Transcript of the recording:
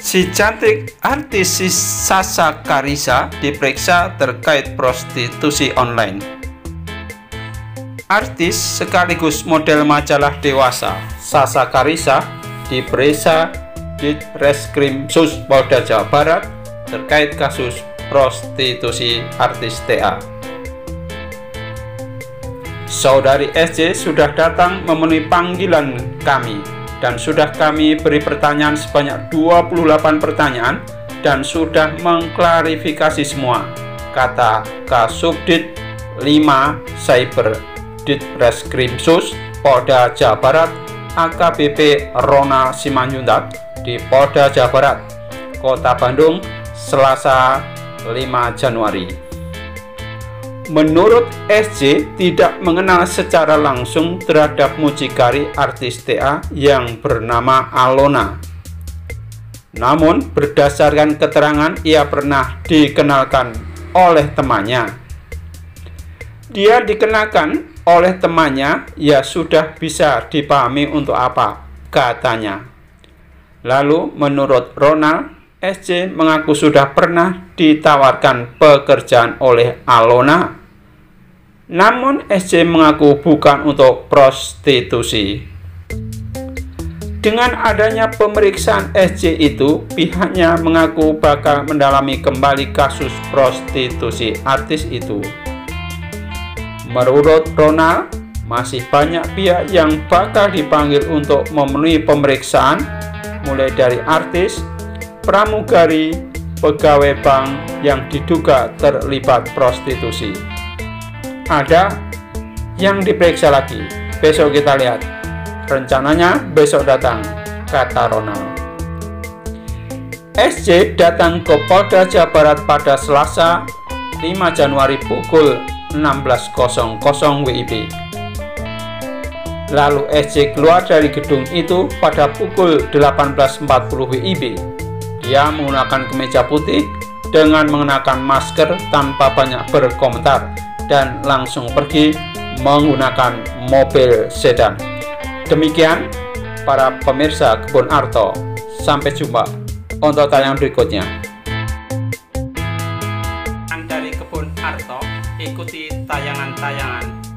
Si cantik artis Sasha Carissa diperiksa terkait prostitusi online. Artis sekaligus model majalah dewasa Sasha Carissa diperiksa di Reskrimsus Polda Jawa Barat terkait kasus prostitusi artis TA. Saudari SJ sudah datang memenuhi panggilan kami dan sudah kami beri pertanyaan sebanyak 28 pertanyaan dan sudah mengklarifikasi semua, kata Kasubdit 5 Cyber Ditreskrimsus Polda Jawa Barat AKBP Ronald Simanjuntak di Polda Jawa Barat, Kota Bandung, Selasa 5 Januari. Menurut SJ tidak mengenal secara langsung terhadap mucikari artis TA yang bernama Alona. Namun berdasarkan keterangan ia pernah dikenalkan oleh temannya. Dia dikenalkan oleh temannya, ya sudah bisa dipahami untuk apa, katanya. Lalu menurut Ronald, SJ mengaku sudah pernah ditawarkan pekerjaan oleh Alona. Namun SJ mengaku bukan untuk prostitusi. Dengan adanya pemeriksaan SJ itu, pihaknya mengaku bakal mendalami kembali kasus prostitusi artis itu. Menurut Ronald, masih banyak pihak yang bakal dipanggil untuk memenuhi pemeriksaan, mulai dari artis, pramugari, pegawai bank yang diduga terlibat prostitusi. Ada yang diperiksa lagi, besok kita lihat. Rencananya besok datang, kata Ronald. SJ datang ke Polda Jawa Barat pada Selasa 5 Januari pukul 16.00 WIB. Lalu SJ keluar dari gedung itu pada pukul 18.40 WIB. Dia menggunakan kemeja putih dengan mengenakan masker tanpa banyak berkomentar dan langsung pergi menggunakan mobil sedan. Demikian para pemirsa Kebun Arto, sampai jumpa untuk tayangan berikutnya. Dari Kebun Arto, ikuti tayangan-tayangan